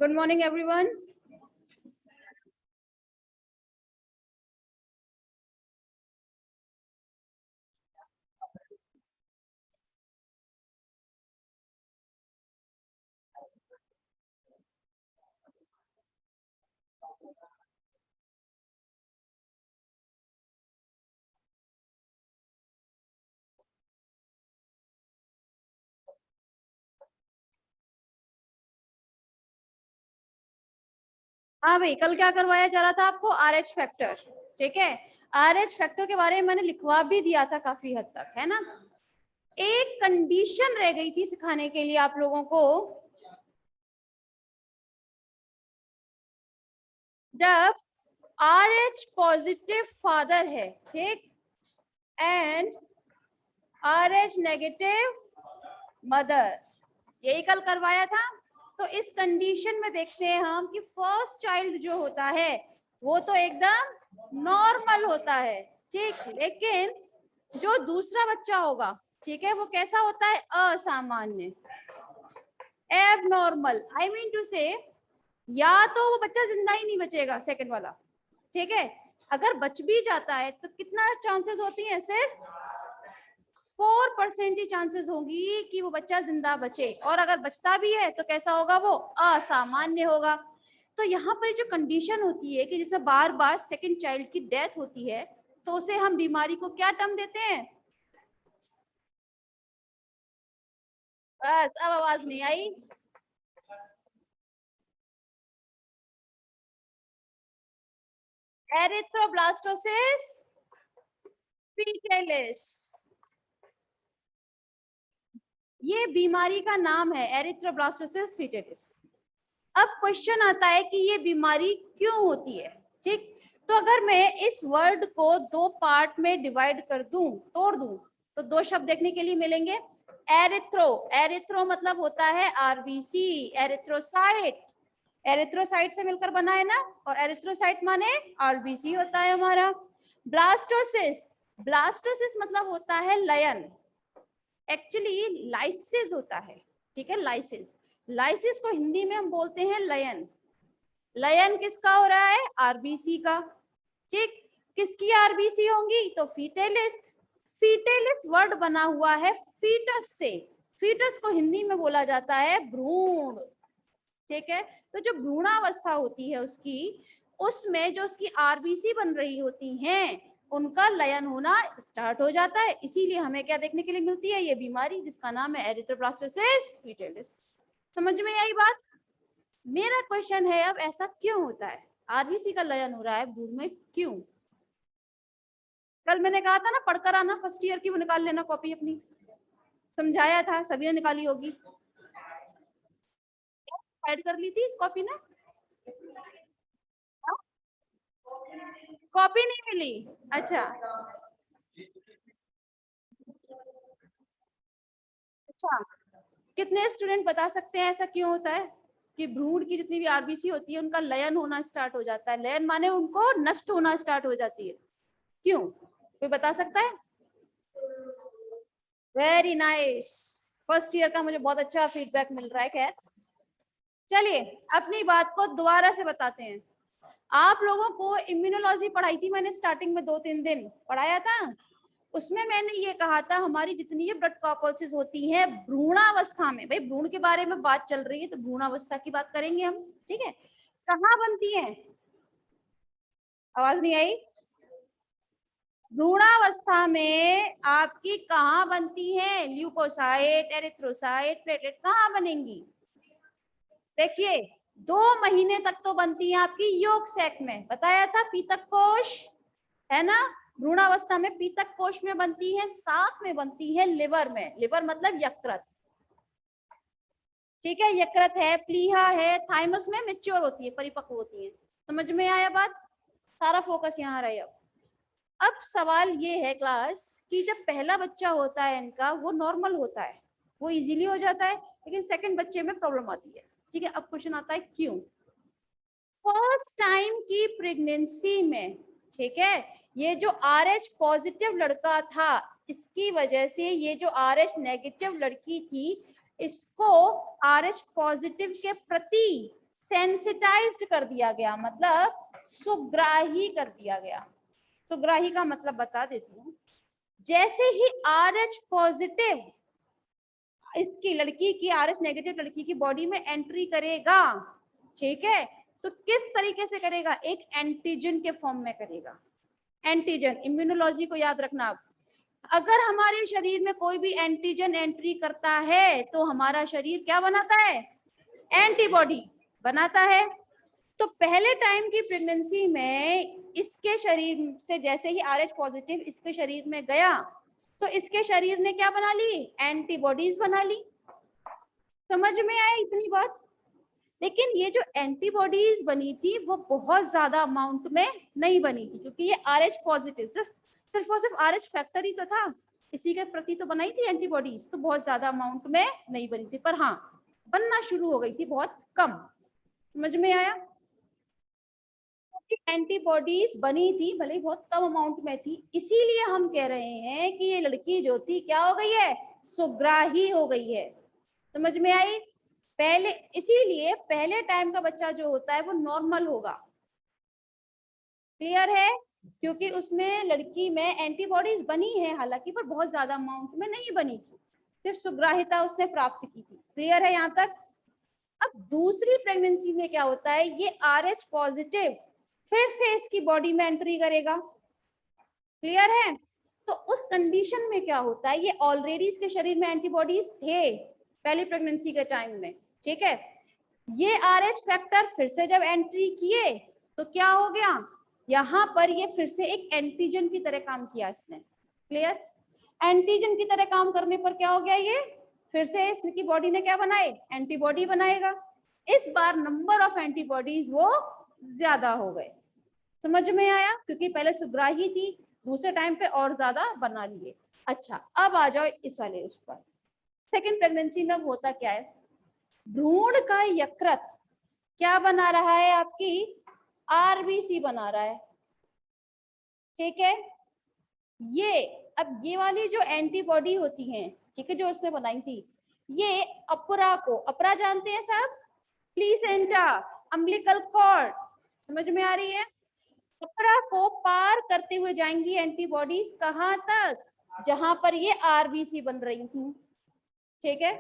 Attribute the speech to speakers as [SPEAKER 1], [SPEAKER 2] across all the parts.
[SPEAKER 1] Good morning, everyone. हाँ भाई, कल क्या करवाया जा रहा था आपको? RH factor. ठीक है, RH फैक्टर के बारे में मैंने लिखवा भी दिया था काफी हद तक, है ना। एक कंडीशन रह गई थी सिखाने के लिए आप लोगों को, जब RH पॉजिटिव फादर है, ठीक, एंड RH नेगेटिव मदर, यही कल करवाया था। तो इस कंडीशन में देखते हैं हम कि फर्स्ट चाइल्ड जो होता है वो तो एकदम नॉर्मल होता है, ठीक, लेकिन जो दूसरा बच्चा होगा, ठीक है, वो कैसा होता है? असामान्य, एबनॉर्मल। आई मीन टू से, या तो वो बच्चा जिंदा ही नहीं बचेगा, सेकंड वाला, ठीक है। अगर बच भी जाता है तो कितना चांसेस होती है? सिर्फ 4% ही चांसेस होंगी कि वो बच्चा जिंदा बचे, और अगर बचता भी है तो कैसा होगा? वो असामान्य होगा। तो यहाँ पर जो कंडीशन होती है कि जैसे बार बार सेकंड चाइल्ड की डेथ होती है, तो उसे हम बीमारी को क्या टर्म देते हैं? बस अब आवाज नहीं आई। एरिथ्रोब्लास्टोसिस फीटलिस, ये बीमारी का नाम है, एरिथ्रोब्लास्टोसिस फीटलिस। अब क्वेश्चन आता है कि ये बीमारी क्यों होती है, ठीक। तो अगर मैं इस वर्ड को दो पार्ट में डिवाइड कर दूं, तोड़ दूं, तो दो शब्द देखने के लिए मिलेंगे। एरिथ्रो, एरिथ्रो मतलब होता है आरबीसी, एरिथ्रोसाइट, एरिथ्रोसाइट से मिलकर बना है ना, और एरिथ्रोसाइट माने आरबीसी होता है हमारा। ब्लास्टोसिस, ब्लास्टोसिस मतलब होता है लयन, एक्चुअली लाइसिस होता है, ठीक है, लाइसिस। लाइसिस को हिंदी में हम बोलते हैं लयन। लयन किसका हो रहा है? आरबीसी का, ठीक। किसकी आरबीसी होंगी? तो फीटेलिस। फीटेलिस वर्ड बना हुआ है फीटस से, फीटस को हिंदी में बोला जाता है भ्रूण, ठीक है। तो जो भ्रूणावस्था होती है उसकी, उसमें जो उसकी आरबीसी बन रही होती हैं, उनका लयन होना स्टार्ट हो जाता है। इसीलिए हमें क्या देखने के लिए मिलती है? ये बीमारी जिसका नाम है एरिथ्रोब्लास्टोसिस फीटलिस। समझ में आई बात? मेरा क्वेश्चन है अब, ऐसा क्यों होता है? आरबीसी का लयन हो रहा है भ्रूण में, क्यों? कल मैंने कहा था ना, पढ़कर आना, फर्स्ट ईयर की वो निकाल लेना कॉपी अपनी, समझाया था, सभी ने निकाली होगी। ऐड कर ली थी कॉपी ने? कॉपी नहीं मिली? अच्छा अच्छा, कितने स्टूडेंट बता सकते हैं ऐसा क्यों होता है कि भ्रूण की जितनी भी आरबीसी होती है उनका लयन होना स्टार्ट हो जाता है? लयन माने उनको नष्ट होना स्टार्ट हो जाती है, क्यों? कोई बता सकता है? वेरी नाइस, फर्स्ट ईयर का मुझे बहुत अच्छा फीडबैक मिल रहा है। खैर चलिए, अपनी बात को दोबारा से बताते हैं। आप लोगों को इम्यूनोलॉजी पढ़ाई थी मैंने, स्टार्टिंग में 2-3 दिन पढ़ाया था। उसमें मैंने ये कहा था हमारी जितनी ये ब्लड कॉर्पल्सेस होती हैं भ्रूणावस्था में, भाई भ्रूण के बारे में बात चल रही है तो भ्रूणावस्था की बात करेंगे हम, ठीक है। कहाँ बनती है? आवाज नहीं आई? भ्रूणावस्था में आपकी कहाँ बनती है? ल्यूकोसाइट, एरिथ्रोसाइट, प्लेटलेट कहाँ बनेंगी? देखिए, 2 महीने तक तो बनती है आपकी योग सैक में, बताया था, पीतक कोश, है ना। भ्रूणावस्था में पीतक कोश में बनती है, साथ में बनती है लिवर में, लिवर मतलब यकृत, ठीक है। यकृत है, प्लीहा है, थाइमस में मेच्योर होती है, परिपक्व होती है। समझ में आया बात? सारा फोकस यहाँ रहे। अब सवाल ये है क्लास कि जब पहला बच्चा होता है इनका, वो नॉर्मल होता है, वो इजीली हो जाता है, लेकिन सेकंड बच्चे में प्रॉब्लम आती है, ठीक है। अब क्वेश्चन आता है क्यों? फर्स्ट टाइम की प्रेगनेंसी में, ठीक है, ये जो RH पॉजिटिव लड़का था, इसकी वजह से ये जो RH नेगेटिव लड़की थी, इसको RH पॉजिटिव के प्रति सेंसिटाइज्ड कर दिया गया, मतलब सुग्राही कर दिया गया। सुग्राही का मतलब बता देती हूँ। जैसे ही RH पॉजिटिव इसकी लड़की की, RH नेगेटिव लड़की की बॉडी में एंट्री करेगा, ठीक है, तो किस तरीके से करेगा? एक एंटीजन के फॉर्म में करेगा। एंटीजन, इम्यूनोलॉजी को याद रखना आप। अगर हमारे शरीर में कोई भी एंटीजन एंट्री करता है तो हमारा शरीर क्या बनाता है? एंटीबॉडी बनाता है। तो पहले टाइम की प्रेगनेंसी में इसके शरीर से जैसे ही RH पॉजिटिव इसके शरीर में गया तो इसके शरीर ने क्या बना ली? एंटीबॉडीज बना ली। समझ में आया इतनी बात? लेकिन ये जो एंटीबॉडीज बनी थी वो बहुत ज्यादा अमाउंट में नहीं बनी थी, क्योंकि ये RH पॉजिटिव सिर्फ और सिर्फ RH फैक्टर ही तो था, इसी के प्रति तो बनाई थी एंटीबॉडीज, तो बहुत ज्यादा अमाउंट में नहीं बनी थी, पर हाँ बनना शुरू हो गई थी, बहुत कम। समझ में आया? एंटीबॉडीज बनी थी, भले ही बहुत कम अमाउंट में थी, इसीलिए हम कह रहे हैं कि ये लड़की जो थी क्या हो गई है? सुग्राही हो गई है। समझ में आई? पहले, इसीलिए पहले टाइम का बच्चा जो होता है वो नॉर्मल होगा। क्लियर है? क्योंकि उसमें लड़की में एंटीबॉडीज बनी है हालांकि, पर बहुत ज्यादा अमाउंट में नहीं बनी थी, सिर्फ सुग्राहिता उसने प्राप्त की थी। क्लियर है यहाँ तक? अब दूसरी प्रेगनेंसी में क्या होता है? ये RH पॉजिटिव फिर से इसकी बॉडी में एंट्री करेगा। क्लियर है? तो उस कंडीशन में क्या होता है? ये ऑलरेडी इसके शरीर में एंटीबॉडीज थे पहली प्रेगनेंसी के टाइम में, ठीक है। ये RH फैक्टर फिर से जब एंट्री किए तो क्या हो गया? यहाँ पर ये फिर से एक एंटीजन की तरह काम किया इसने। क्लियर? एंटीजन की तरह काम करने पर क्या हो गया? ये फिर से इसकी बॉडी ने क्या बनाए? एंटीबॉडी बनाएगा। इस बार नंबर ऑफ एंटीबॉडीज वो ज्यादा हो गए। समझ में आया? क्योंकि पहले सुग्राही थी, दूसरे टाइम पे और ज्यादा बना लिए। अच्छा, अब आ जाओ इस वाले उस पर। सेकेंड प्रेगनेंसी में होता क्या है? भ्रूण का यकृत क्या बना रहा है? आपकी RBC बना रहा है, ठीक है। ये अब ये वाली जो एंटीबॉडी होती हैं, ठीक है, जो उसने बनाई थी, ये अपरा को, अपरा जानते हैं सब, प्लीसेंटा, अम्बिलिकल कॉर्ड, समझ में आ रही है? अपरा को पार करते हुए जाएंगी एंटीबॉडीज कहां तक? जहां पर ये RBC बन रही थी, ठीक है।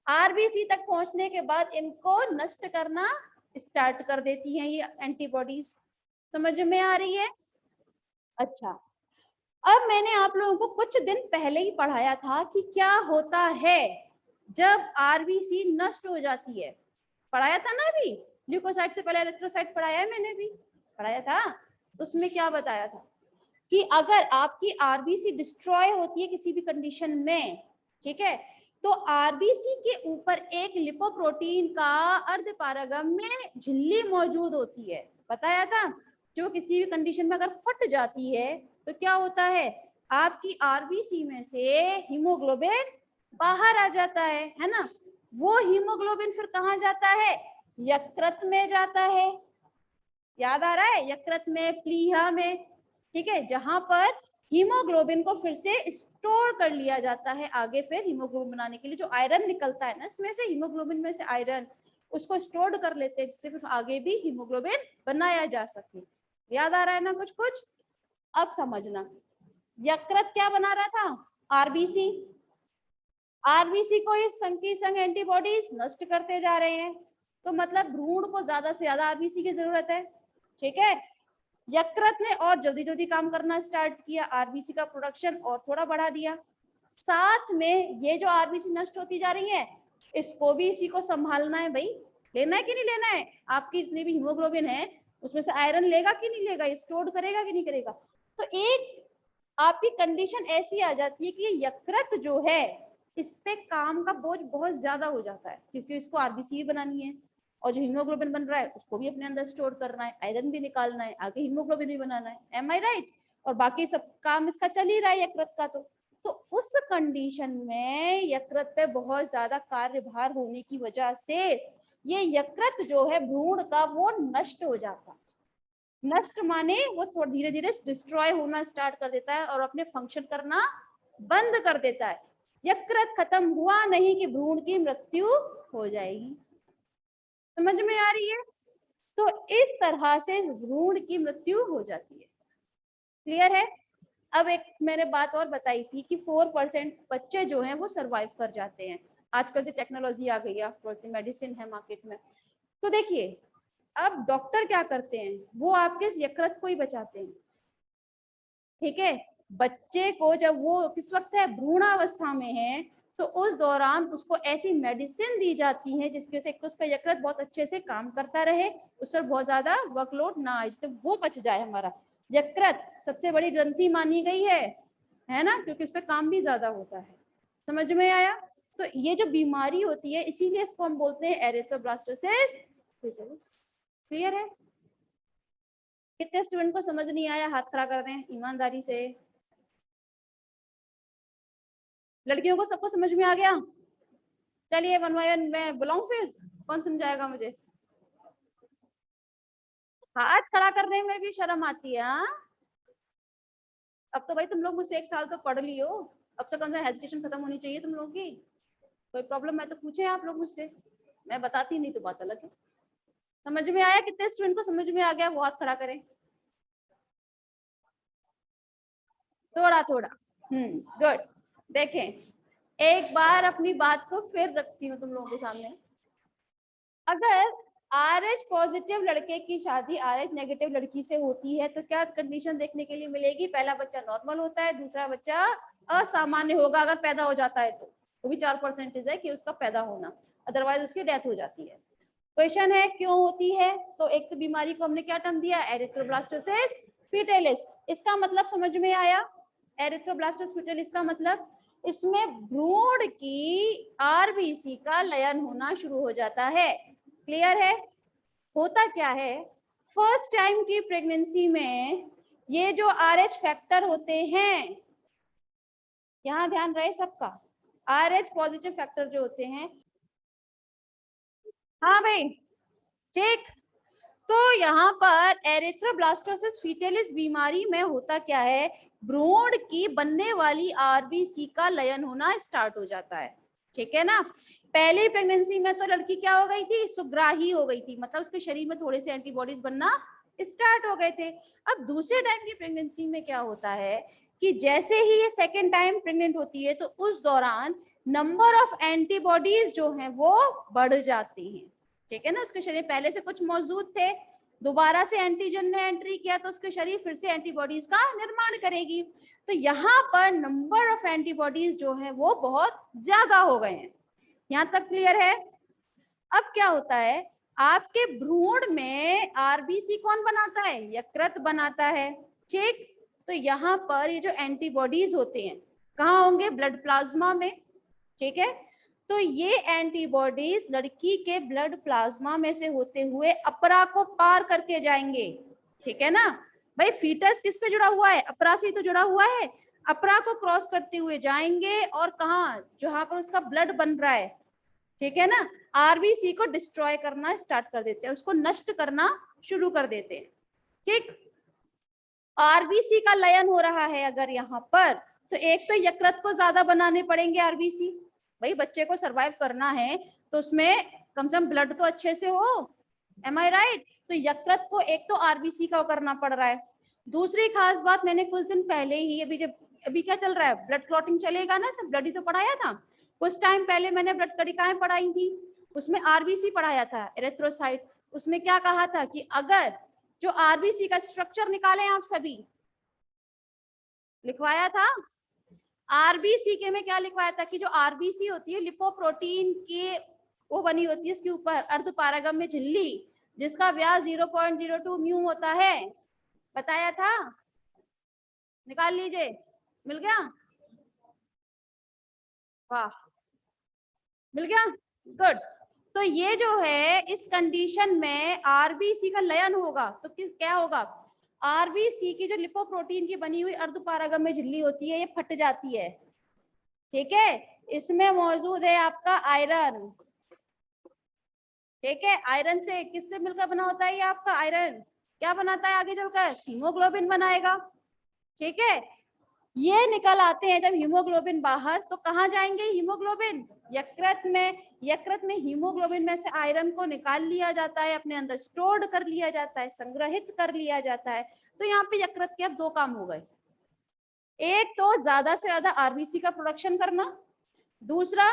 [SPEAKER 1] RBC तक पहुंचने के बाद इनको नष्ट करना स्टार्ट कर देती हैं ये एंटीबॉडीज। समझ में आ रही है? अच्छा, अब मैंने आप लोगों को कुछ दिन पहले ही पढ़ाया था कि क्या होता है जब RBC नष्ट हो जाती है। पढ़ाया था ना अभी? ल्यूकोसाइट से पहले एरिथ्रोसाइट पढ़ाया है, मैंने भी पढ़ाया था। तो उसमें क्या बताया था कि अगर आपकी RBC डिस्ट्रॉय होती है किसी भी कंडीशन में, ठीक है, तो RBC के ऊपर एक लिपोप्रोटीन का अर्धपारगम्य झिल्ली मौजूद होती है, बताया था, जो किसी भी कंडीशन में अगर फट जाती है तो क्या होता है? आपकी RBC में से हीमोग्लोबिन बाहर आ जाता है ना। वो हीमोग्लोबिन फिर कहाँ जाता है? यकृत में जाता है। याद आ रहा है? यकृत में, प्लीहा में, ठीक है, जहां पर हीमोग्लोबिन को फिर से स्टोर कर लिया जाता है आगे फिर हीमोग्लोबिन बनाने के लिए। जो आयरन निकलता है ना इसमें से, हीमोग्लोबिन में से आयरन, उसको स्टोर कर लेते हैं जिससे फिर आगे भी हीमोग्लोबिन बनाया जा सके। याद आ रहा है ना कुछ कुछ? अब समझना, यकृत क्या बना रहा था? RBC। RBC को इस संग की संग एंटीबॉडीज नष्ट करते जा रहे हैं, तो मतलब भ्रूण को ज्यादा से ज्यादा RBC की जरूरत है, ठीक है। यकृत ने और जल्दी जल्दी काम करना स्टार्ट किया, RBC का प्रोडक्शन और थोड़ा बढ़ा दिया। साथ में ये जो RBC नष्ट होती जा रही है, इसको भी इसी को संभालना है भाई। लेना है कि नहीं लेना है? आपकी जितनी भी हीमोग्लोबिन है उसमें से आयरन लेगा कि नहीं लेगा, स्टोर करेगा कि नहीं करेगा। तो एक आपकी कंडीशन ऐसी आ जाती है कि यकृत जो है इस पे काम का बोझ बहुत ज्यादा हो जाता है, क्योंकि इसको RBC बनानी है और जो हीमोग्लोबिन बन रहा है उसको भी अपने अंदर स्टोर करना है, आयरन भी निकालना है, आगे हीमोग्लोबिन भी बनाना है। एम आई राइट? और बाकी सब काम इसका चल ही रहा है यकृत का। तो उस कंडीशन में यकृत पे बहुत ज्यादा कार्यभार होने की वजह से ये यकृत जो है भ्रूण का वो नष्ट हो जाता है। नष्ट माने वो थोड़ा धीरे धीरे डिस्ट्रॉय होना स्टार्ट कर देता है और अपने फंक्शन करना बंद कर देता है। यकृत खत्म हुआ नहीं कि भ्रूण की मृत्यु हो जाएगी। समझ में आ रही है? तो इस तरह से भ्रूण की मृत्यु हो जाती है। क्लियर है? अब एक मैंने बात और बताई थी कि 4% बच्चे जो हैं वो सरवाइव कर जाते हैं। आजकल जो टेक्नोलॉजी आ गई है, मेडिसिन है मार्केट में। तो देखिए, अब डॉक्टर क्या करते हैं, वो आपके यकृत को ही बचाते हैं। ठीक है, बच्चे को जब वो किस वक्त है, भ्रूणावस्था में है, तो उस दौरान उसको ऐसी मेडिसिन दी जाती है जिसकी वजह से एक तो उसका यकृत बहुत अच्छे से काम करता रहे, उस पर बहुत ज्यादा वर्कलोड ना आए, जिससे वो बच जाए। हमारा यकृत सबसे बड़ी ग्रंथि मानी गई है ना, क्योंकि उस पर काम भी ज्यादा होता है। समझ में आया? तो ये जो बीमारी होती है, इसीलिए इसको हम बोलते हैं एरिथ्रोब्लास्टोसिस फीटस। क्लियर है? कितने स्टूडेंट को समझ नहीं आया, हाथ खड़ा कर दें ईमानदारी से। लड़कियों को सबको समझ में आ गया? चलिए वन बाय वन मैं बुलाऊं, फिर कौन समझाएगा मुझे? हाथ खड़ा करने में भी शर्म आती है? हाँ, अब तो भाई तुम लोग मुझसे 1 साल तो पढ़ लियो, अब तो कम से कम हेजिटेशन खत्म होनी चाहिए तुम लोगों की। कोई प्रॉब्लम है तो पूछे आप लोग मुझसे, मैं बताती नहीं तो बात अलग है। समझ में आया? कितने स्टूडेंट को समझ में आ गया, वो हाथ खड़ा करें। थोड़ा थोड़ा। गुड। देखें, एक बार अपनी बात को फिर रखती हूँ तुम लोगों के सामने। अगर RH पॉजिटिव लड़के की शादी RH नेगेटिव लड़की से होती है तो क्या कंडीशन देखने के लिए मिलेगी? पहला बच्चा नॉर्मल होता है, दूसरा बच्चा असामान्य होगा अगर पैदा हो जाता है तो। वो भी 4% है कि उसका पैदा होना, अदरवाइज उसकी डेथ हो जाती है। क्वेश्चन है क्यों होती है? तो एक तो बीमारी को हमने क्या टर्म दिया, एरिथ्रोब्लास्टोसिस फीटेलिस। इसका मतलब समझ में आया? एरिथ्रोब्लास्टोसिस फीटेलिस का मतलब इसमें भ्रूण की RBC का लयन होना शुरू हो जाता है। क्लियर है? होता क्या है, फर्स्ट टाइम की प्रेगनेंसी में ये जो RH फैक्टर होते हैं, यहां ध्यान रहे सबका, RH पॉजिटिव फैक्टर जो होते हैं, हाँ भाई ठीक। तो यहाँ पर एरिथ्रोब्लास्टोसिस फीटेलिस बीमारी में होता क्या है, भ्रूण की बनने वाली RBC का लयन होना स्टार्ट हो जाता है। ठीक है ना? पहली प्रेगनेंसी में तो लड़की क्या हो गई थी, सुग्राही हो गई थी, मतलब उसके शरीर में थोड़े से एंटीबॉडीज बनना स्टार्ट हो गए थे। अब दूसरे टाइम की प्रेगनेंसी में क्या होता है कि जैसे ही ये सेकेंड टाइम प्रेग्नेंट होती है तो उस दौरान नंबर ऑफ एंटीबॉडीज जो हैं वो बढ़ जाती हैं। ठीक है ना? उसके शरीर पहले से कुछ मौजूद थे, दोबारा से एंटीजन ने एंट्री किया तो उसके शरीर फिर से एंटीबॉडीज का निर्माण करेगी। तो यहाँ पर नंबर ऑफ एंटीबॉडीज जो है वो बहुत ज्यादा हो गए हैं। यहाँ तक क्लियर है? अब क्या होता है, आपके भ्रूण में RBC कौन बनाता है, यकृत बनाता है। ठीक, तो यहाँ पर ये जो एंटीबॉडीज होते हैं कहाँ होंगे, ब्लड प्लाज्मा में। ठीक है, तो ये एंटीबॉडीज लड़की के ब्लड प्लाज्मा में से होते हुए अपरा को पार करके जाएंगे। ठीक है ना भाई, फीटस किससे जुड़ा हुआ है, अपरा से तो जुड़ा हुआ है, अपरा को क्रॉस करते हुए जाएंगे और कहा, जहां पर उसका ब्लड बन रहा है। ठीक है ना, RBC को डिस्ट्रॉय करना स्टार्ट कर देते हैं, उसको नष्ट करना शुरू कर देते हैं। ठीक, RBC का लयन हो रहा है अगर यहाँ पर, तो एक तो यकृत को ज्यादा बनाने पड़ेंगे RBC, भाई बच्चे को सरवाइव करना है तो उसमें कम से कम ब्लड तो अच्छे से हो, एम आई राइट? तो यकृत को एक तो RBC का करना पड़ रहा है। दूसरी खास बात, मैंने कुछ दिन पहले ही अभी क्या चल रहा है, ब्लड क्लॉटिंग चलेगा ना, सब ब्लड ही तो पढ़ाया था। कुछ टाइम पहले मैंने ब्लड कणिकाएं पढ़ाई थी, उसमें RBC पढ़ाया था, एरिथ्रोसाइट। उसमें क्या कहा था कि अगर जो RBC का स्ट्रक्चर निकालें आप सभी, लिखवाया था RBC के में क्या लिखवाया था कि जो RBC होती है लिपोप्रोटीन के वो बनी होती है, इसके ऊपर अर्धपारगम्य झिल्ली जिसका व्यास 0.02 म्यू होता है, बताया था, निकाल लीजिए, मिल गया? वाह, मिल गया, गुड। तो ये जो है इस कंडीशन में RBC का लयन होगा तो किस क्या होगा, RBC की जो लिपोप्रोटीन की बनी हुई अर्धपारगम्य झिल्ली होती है ये फट जाती है। ठीक है, इसमें मौजूद है आपका आयरन। ठीक है, आयरन से किससे मिलकर बना होता है ये आपका आयरन, क्या बनाता है आगे चलकर, हीमोग्लोबिन बनाएगा। ठीक है, ये निकल आते हैं जब हीमोग्लोबिन बाहर, तो कहाँ जाएंगे हीमोग्लोबिन? यकृत में। यकृत में हीमोग्लोबिन में से आयरन को निकाल लिया जाता है, अपने अंदर स्टोर्ड कर लिया जाता है, संग्रहित कर लिया जाता है। तो यहाँ पे यकृत के अब दो काम हो गए, एक तो ज्यादा से ज्यादा आरबीसी का प्रोडक्शन करना, दूसरा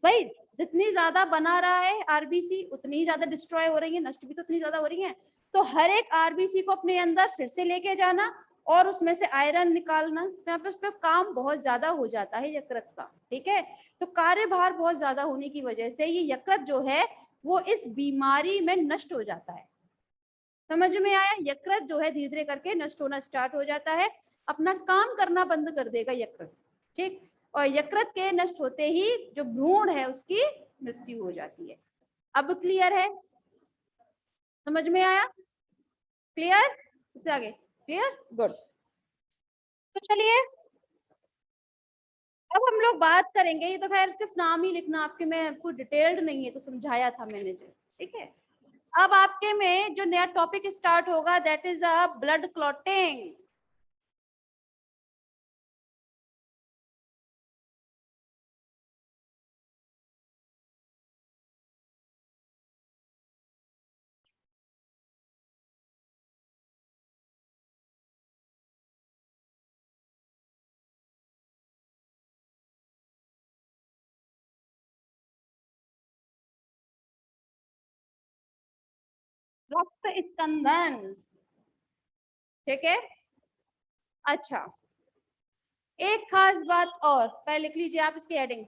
[SPEAKER 1] भाई जितनी ज्यादा बना रहा है आरबीसी उतनी ही ज्यादा डिस्ट्रॉय हो रही है, नष्ट भी तो उतनी ज्यादा हो रही है। तो हर एक आरबीसी को अपने अंदर फिर से लेके जाना और उसमें से आयरन निकालना, तो यहाँ पे उस पर काम बहुत ज्यादा हो जाता है यकृत का। ठीक है, तो कार्यभार बहुत ज्यादा होने की वजह से ये यकृत जो है वो इस बीमारी में नष्ट हो जाता है। समझ में आया? यकृत जो है धीरे धीरे करके नष्ट होना स्टार्ट हो जाता है, अपना काम करना बंद कर देगा यकृत। ठीक, और यकृत के नष्ट होते ही जो भ्रूण है उसकी मृत्यु हो जाती है। अब क्लियर है? समझ में आया? क्लियर? सबसे आगे क्लियर? गुड। तो चलिए अब हम लोग बात करेंगे, ये तो खैर सिर्फ नाम ही लिखना आपके में, कोई डिटेल्ड नहीं है, तो समझाया था मैंने जो। ठीक है, अब आपके में जो नया टॉपिक स्टार्ट होगा that is a blood clotting. रक्त स्कंदन। ठीक है, अच्छा एक खास बात और पहले लिख लीजिए आप इसकी हेडिंग।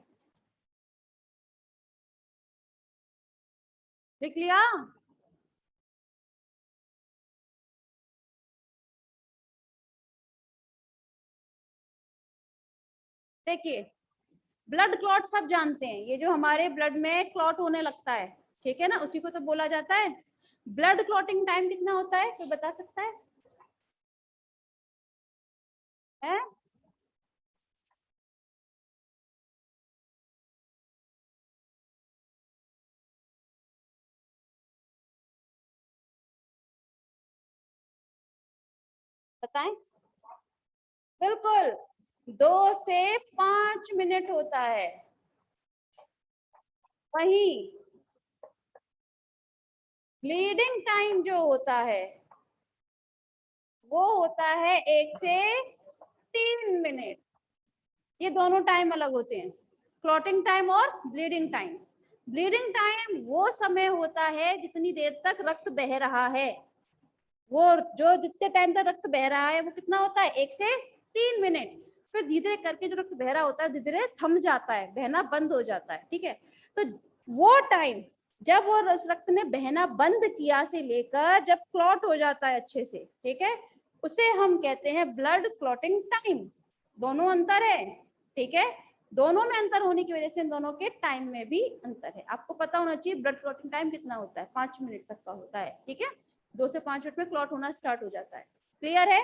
[SPEAKER 1] लिख लिया? देखिए ब्लड क्लॉट सब जानते हैं, ये जो हमारे ब्लड में क्लॉट होने लगता है, ठीक है ना, उसी को तो बोला जाता है। ब्लड क्लॉटिंग टाइम कितना होता है कोई बता सकता है? है? बताएं। बिल्कुल 2 से 5 मिनट होता है। वही ब्लीडिंग टाइम जो होता है वो होता है 1 से 3 मिनट। ये दोनों टाइम अलग होते हैं, क्लॉटिंग टाइम और ब्लीडिंग टाइम। ब्लीडिंग टाइम वो समय होता है जितनी देर तक रक्त बह रहा है, वो जो जितने टाइम तक रक्त बह रहा है वो कितना होता है 1 से 3 मिनट। फिर धीरे धीरे करके जो रक्त बह रहा होता है धीरे धीरे थम जाता है, बहना बंद हो जाता है। ठीक है, तो वो टाइम जब वो रक्त ने बहना बंद किया से लेकर जब क्लॉट हो जाता है अच्छे से, ठीक है, उसे हम कहते हैं ब्लड क्लॉटिंग टाइम। दोनों अंतर है। ठीक है, दोनों में अंतर होने की वजह से इन दोनों के टाइम में भी अंतर है। आपको पता होना चाहिए ब्लड क्लॉटिंग टाइम कितना होता है, 5 मिनट तक का होता है। ठीक है, 2 से 5 मिनट में क्लॉट होना स्टार्ट हो जाता है। क्लियर है?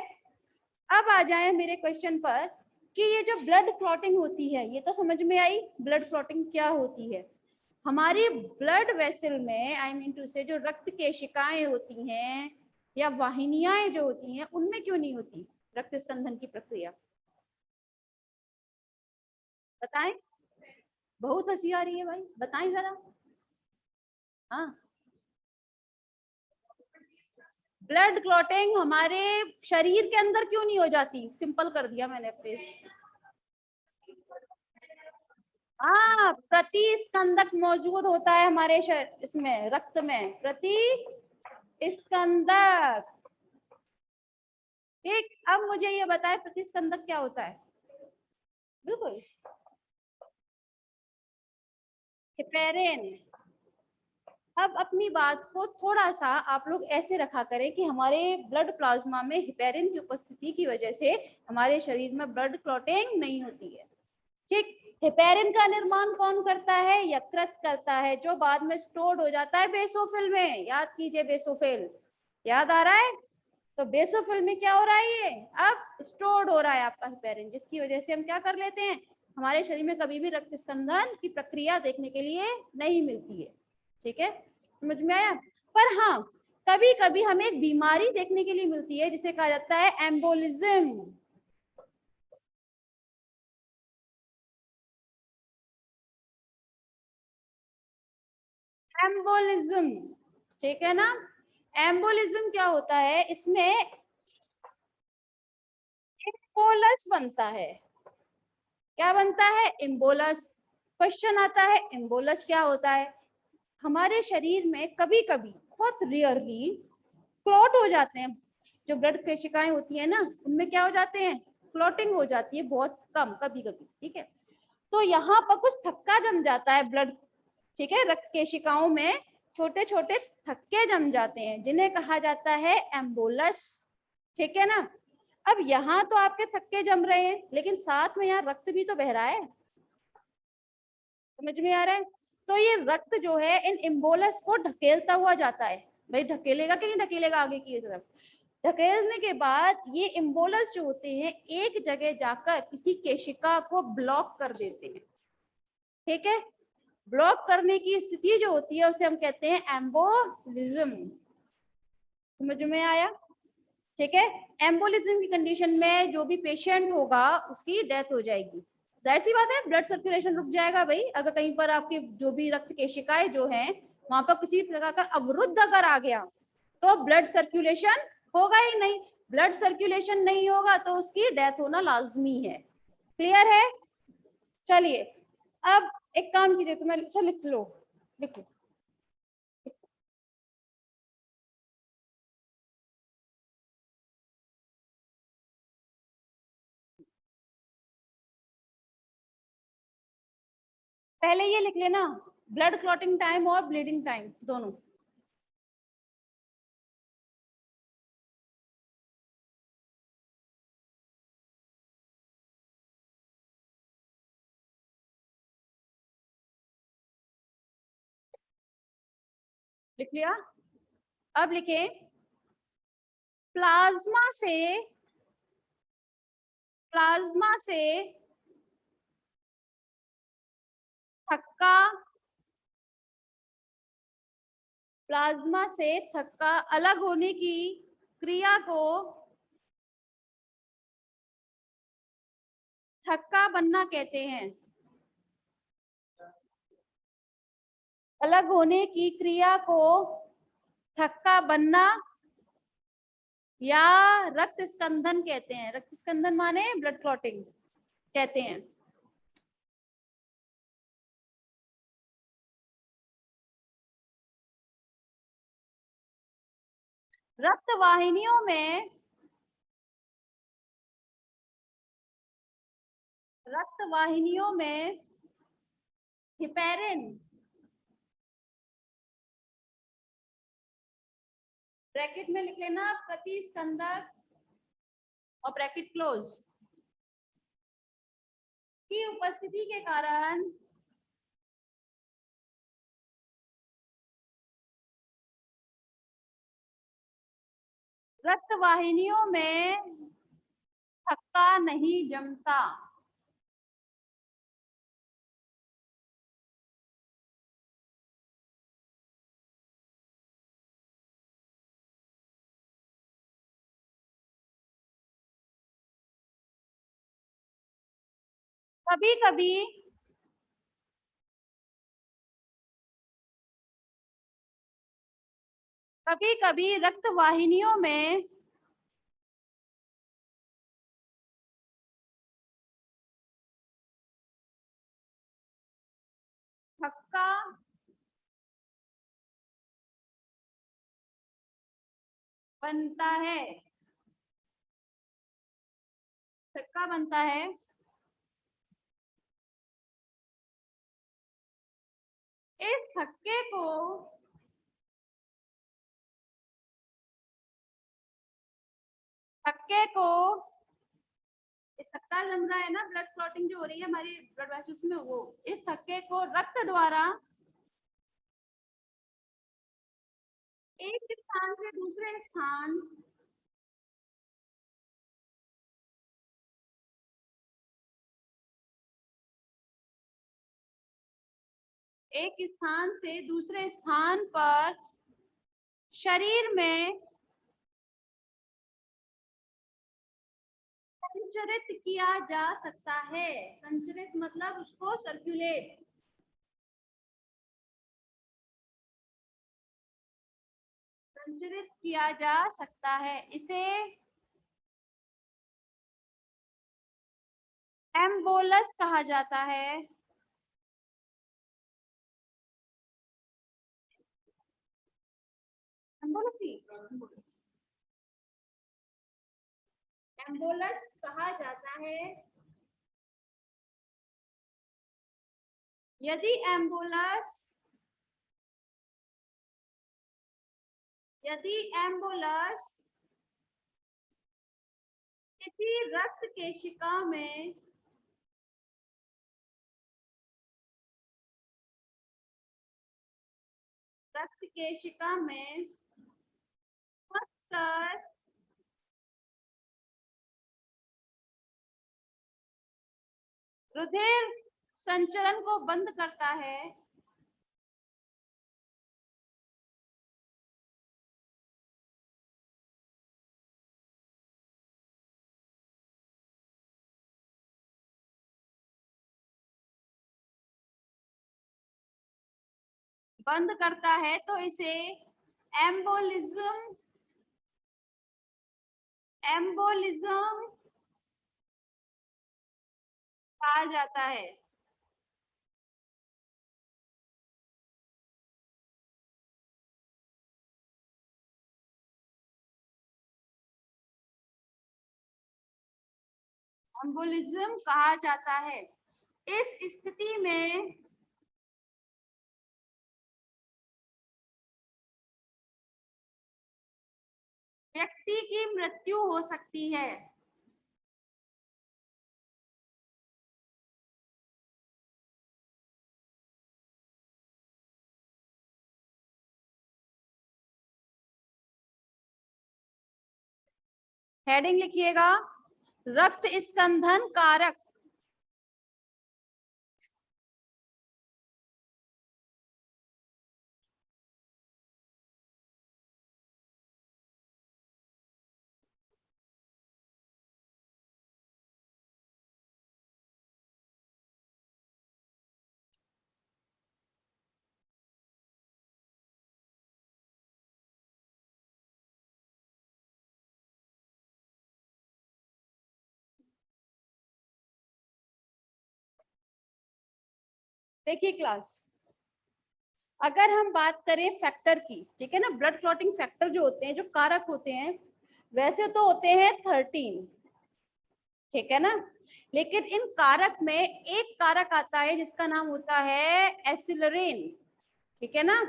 [SPEAKER 1] अब आ जाए मेरे क्वेश्चन पर कि ये जो ब्लड क्लॉटिंग होती है ये तो समझ में आई, ब्लड क्लॉटिंग क्या होती है। हमारी ब्लड वेसल में आई मीन टू से जो रक्त केशिकाएं होती हैं या वाहिनियां जो होती हैं उनमें क्यों नहीं होती रक्त स्कंदन की प्रक्रिया? बताएं। बहुत हंसी आ रही है भाई, बताएं जरा। हाँ, ब्लड क्लॉटिंग हमारे शरीर के अंदर क्यों नहीं हो जाती? सिंपल कर दिया मैंने अपने। हाँ, प्रतिस्कंदक मौजूद होता है हमारे इसमें रक्त में, प्रतिस्कंदक। ठीक, अब मुझे ये बताए प्रतिस्कंदक क्या होता है? बिल्कुल, हेपेरिन। अब अपनी बात को थोड़ा सा आप लोग ऐसे रखा करें कि हमारे ब्लड प्लाज्मा में हेपेरिन की उपस्थिति की वजह से हमारे शरीर में ब्लड क्लॉटिंग नहीं होती है। ठीक, हेपेरिन का निर्माण कौन करता है? यकृत करता है, जो बाद में स्टोर्ड हो जाता है बेसोफिल में। याद कीजिए बेसोफिल, याद आ रहा है? तो बेसोफिल में क्या हो रहा है? ये अब स्टोर्ड हो रहा है आपका हेपेरिन, जिसकी वजह से हम क्या कर लेते हैं, हमारे शरीर में कभी भी रक्त स्कंदन की प्रक्रिया देखने के लिए नहीं मिलती है। ठीक है, समझ में आया? पर हाँ, कभी कभी हमें एक बीमारी देखने के लिए मिलती है जिसे कहा जाता है एम्बोलिज्म। एम्बोलिज्म, ठीक है ना। एम्बोलिज्म क्या होता है, इसमें इम्बोलस बनता है। क्या बनता है? इम्बोलस। क्वेश्चन आता है इम्बोलस क्या होता है। हमारे शरीर में कभी कभी, बहुत रियरली, क्लॉट हो जाते हैं। जो ब्लड कोशिकाएं होती है ना, उनमें क्या हो जाते हैं, क्लॉटिंग हो जाती है, बहुत कम कभी कभी, ठीक है। तो यहाँ पर कुछ थक्का जम जाता है ब्लड, ठीक है, रक्त कोशिकाओं में छोटे छोटे थक्के जम जाते हैं, जिन्हें कहा जाता है एम्बोलस, ठीक है ना। अब यहाँ तो आपके थक्के जम रहे हैं, लेकिन साथ में यहाँ रक्त भी तो बह रहा है, समझ में आ रहा है। तो ये रक्त जो है इन इम्बोलस को ढकेलता हुआ जाता है। भाई ढकेलेगा कि नहीं ढकेलेगा आगे की तरफ। धकेलने के बाद ये इम्बोलस जो होते हैं एक जगह जाकर किसी केशिका को ब्लॉक कर देते हैं, ठीक है। ब्लॉक करने की स्थिति जो होती है उसे हम कहते हैं एम्बोलिज्म। समझ में आया? ठीक है। एम्बोलिज्म की कंडीशन में जो भी पेशेंट होगा उसकी डेथ हो जाएगी। जाहिर सी बात है, ब्लड सर्कुलेशन रुक जाएगा भाई। अगर कहीं पर आपकी जो भी रक्त केशिकाएं जो हैं वहां पर किसी प्रकार का अवरुद्ध अगर आ गया तो ब्लड सर्कुलेशन होगा ही नहीं। ब्लड सर्कुलेशन नहीं होगा तो उसकी डेथ होना लाजमी है। क्लियर है? चलिए, अब एक काम कीजिए, तुम्हें चल लिख लो, लिख लो। पहले ये लिख लेना, ब्लड क्लॉटिंग टाइम और ब्लीडिंग टाइम दोनों। लिख लिया? अब लिखें, प्लाज्मा से, प्लाज्मा से थक्का, प्लाज्मा से थक्का अलग होने की क्रिया को थक्का बनना कहते हैं। अलग होने की क्रिया को थक्का बनना या रक्त स्कंदन कहते हैं। रक्त स्कंदन माने ब्लड क्लॉटिंग कहते हैं। रक्त वाहिनियों में, रक्त वाहिनियों में हिपेरिन, ब्रैकेट में लिख लेना प्रतिस्कंदक और ब्रैकेट क्लोज, की उपस्थिति के कारण रक्त वाहिनियों में थक्का नहीं जमता। कभी कभी, कभी कभी रक्त वाहिनियों में थक्का बनता है, थक्का बनता है। इस थक्के को, थक्के को, इस थक्का जम रहा है ना, ब्लड क्लॉटिंग जो हो रही है हमारी ब्लड वेसल्स में, वो इस थक्के को रक्त द्वारा एक स्थान से दूसरे स्थान, एक स्थान से दूसरे स्थान पर शरीर में संचरित किया जा सकता है। संचरित मतलब उसको सर्कुलेट, संचरित किया जा सकता है, इसे एम्बोलस कहा जाता है। एम्बोलस ही एम्बोलस कहा जाता है। यदि एम्बोलस यदि एम्बोलस किसी रक्त केशिका में रक्त केशिका में फंसकर रुधिर संचरण को बंद करता है, बंद करता है, तो इसे एम्बोलिज्म एम्बोलिज्म कहा जाता है। एम्बोलिज्म कहा जाता है। इस स्थिति में व्यक्ति की मृत्यु हो सकती है। हेडिंग लिखिएगा, रक्त स्कंदन कारक। देखिए क्लास, अगर हम बात करें फैक्टर की, ठीक है ना, ब्लड क्लॉटिंग फैक्टर जो होते हैं, जो कारक होते हैं, वैसे तो होते हैं 13, ठीक है ना, लेकिन इन कारक में एक कारक आता है जिसका नाम होता है एसिलरीन, ठीक है ना।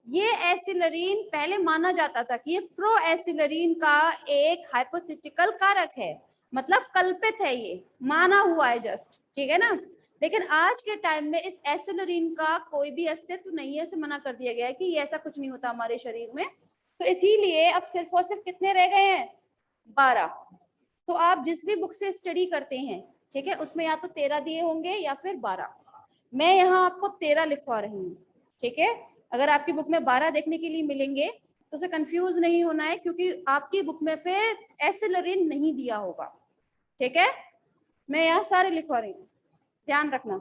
[SPEAKER 1] ये एसिलरीन पहले माना जाता था कि ये प्रो एसिलरीन का एक हाइपोथेटिकल कारक है, मतलब कल्पित है, ये माना हुआ है जस्ट, ठीक है ना। लेकिन आज के टाइम में इस एसिलरीन का कोई भी अस्तित्व नहीं है, इसे मना कर दिया गया है कि ये ऐसा कुछ नहीं होता हमारे शरीर में। तो इसीलिए अब सिर्फ और सिर्फ कितने रह गए हैं, 12। तो आप जिस भी बुक से स्टडी करते हैं, ठीक है, उसमें या तो 13 दिए होंगे या फिर 12। मैं यहाँ आपको 13 लिखवा रही हूँ, ठीक है। अगर आपकी बुक में 12 देखने के लिए मिलेंगे तो उसे कंफ्यूज नहीं होना है, क्योंकि आपकी बुक में फिर एसिलरीन नहीं दिया होगा, ठीक है। मैं यहाँ सारे लिखवा रही हूँ, ध्यान रखना।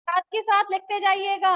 [SPEAKER 1] साथ के साथ लिखते जाइएगा।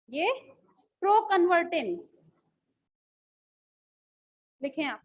[SPEAKER 1] ये प्रोकन्वर्टिन लिखें आप।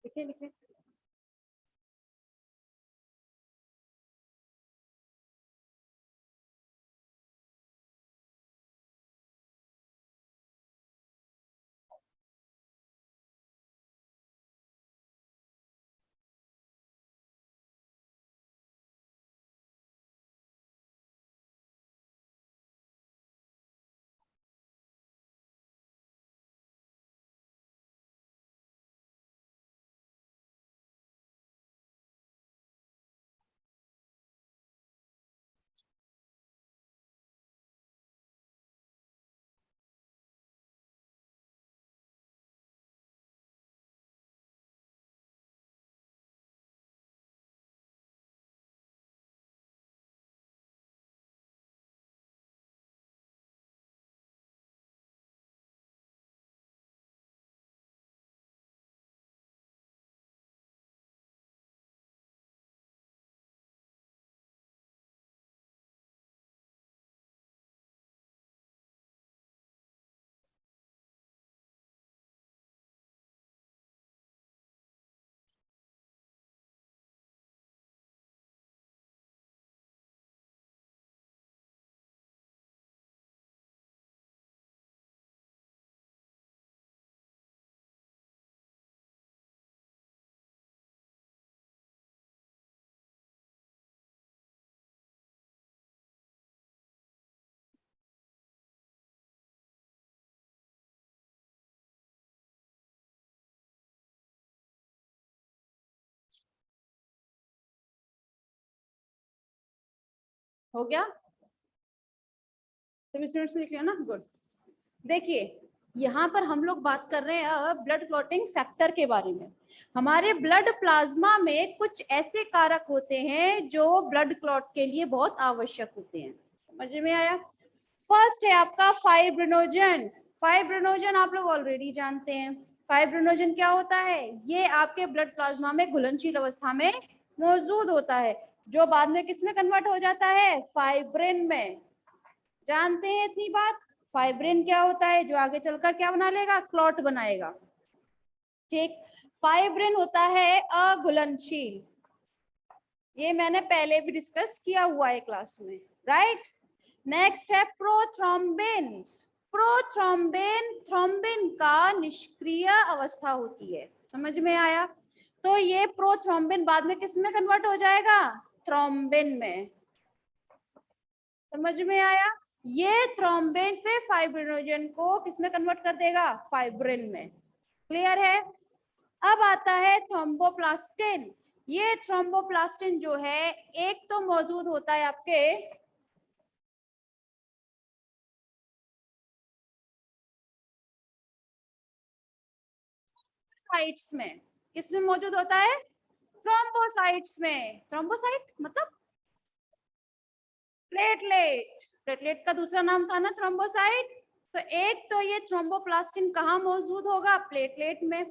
[SPEAKER 1] लिखे लिखे। हो गया? सभी स्टूडेंट्स लिख लिया ना? गुड। देखिए यहाँ पर हम लोग बात कर रहे हैं अब ब्लड क्लॉटिंग फैक्टर के बारे में। हमारे ब्लड प्लाज्मा में कुछ ऐसे कारक होते हैं जो ब्लड क्लॉट के लिए बहुत आवश्यक होते हैं। समझ में आया? फर्स्ट है आपका फाइब्रिनोजन। फाइब्रिनोजन आप लोग ऑलरेडी जानते हैं। फाइब्रिनोजन क्या होता है? ये आपके ब्लड प्लाज्मा में घुलनशील अवस्था में मौजूद होता है, जो बाद में किसमें कन्वर्ट हो जाता है? फाइब्रिन में। जानते हैं इतनी बात? फाइब्रिन क्या होता है? जो आगे चलकर क्या बना लेगा? क्लॉट बनाएगा। ठीक। फाइब्रिन होता है अघुलनशील, ये मैंने पहले भी डिस्कस किया हुआ है क्लास में, राइट। नेक्स्ट है प्रोथ्रोम्बिन। प्रोथ्रोम्बिन थ्रोम्बिन का निष्क्रिय अवस्था होती है। समझ में आया? तो ये प्रोथ्रोम्बिन बाद में किस में कन्वर्ट हो जाएगा? थ्रोम्बिन में। समझ में आया? ये थ्रोम्बिन फिर फाइब्रिनोजन को किसमें कन्वर्ट कर देगा? फाइब्रिन में। क्लियर है? अब आता है थ्रोम्बोप्लास्टिन। ये थ्रोम्बोप्लास्टिन जो है एक तो मौजूद होता है आपके साइट्स में। किसमें मौजूद होता है? थ्रोम्बोसाइट्स में। थ्रोम्बोसाइट मतलब प्लेटलेट। प्लेटलेट का दूसरा नाम था ना थ्रोम्बोसाइट। तो एक तो ये थ्रोम्बोप्लास्टिन कहाँ मौजूद होगा? प्लेटलेट में।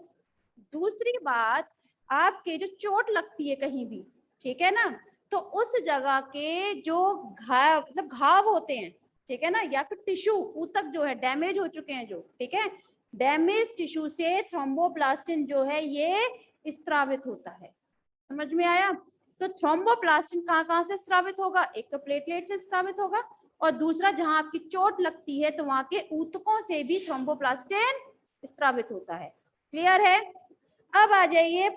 [SPEAKER 1] दूसरी बात, आपके जो चोट लगती है कहीं भी, ठीक है ना, तो उस जगह के जो घाव मतलब घाव होते हैं, ठीक है ना, या फिर टिश्यू ऊतक जो है डैमेज हो चुके हैं जो, ठीक है, डैमेज टिश्यू से थ्रोम्बोप्लास्टिन जो है ये स्त्रावित होता है। समझ में आया? तो थ्रोम्बोप्लास्टिन कहाँ कहाँ से स्त्रावित होगा? एक तो प्लेटलेट से स्त्रावित होगा, और दूसरा जहां आपकी चोट लगती है तो वहां के ऊतकों से भी थ्रोम्बोप्लास्टिन स्त्रावित होता है। क्लियर है? अब आ जाइए,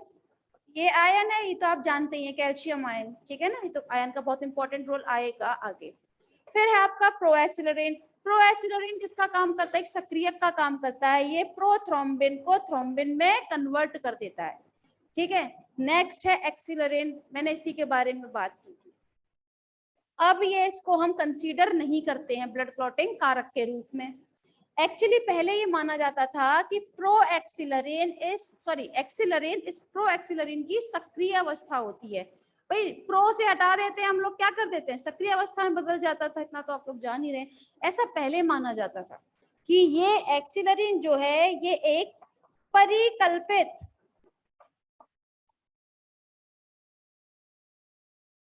[SPEAKER 1] ये आयन है, ये तो आप जानते ही हैं, कैल्शियम आयन, ठीक है ना, ये तो आयन का बहुत इंपॉर्टेंट रोल आएगा आगे। फिर है आपका प्रोएसिलरीन। प्रोएसिलरीन किसका काम करता है? एक सक्रियक का काम करता है। ये प्रोथ्रोम्बिन को थ्रोम्बिन में कन्वर्ट कर देता है, ठीक है। नेक्स्ट है एक्सिलरीन, मैंने इसी के बारे में बात की थी। अब ये इसको हम कंसीडर नहीं करते हैं ब्लड क्लॉटिंग कारक के रूप में। एक्चुअली पहले ये माना जाता था कि एक्सिलरीन इस प्रोएक्सिलरीन की सक्रिय अवस्था होती है। भाई प्रो से हटा देते हैं हम लोग, क्या कर देते हैं, सक्रिय अवस्था में बदल जाता था, इतना तो आप लोग जान ही रहे हैं। ऐसा पहले माना जाता था कि ये एक्सिलरीन जो है ये एक परिकल्पित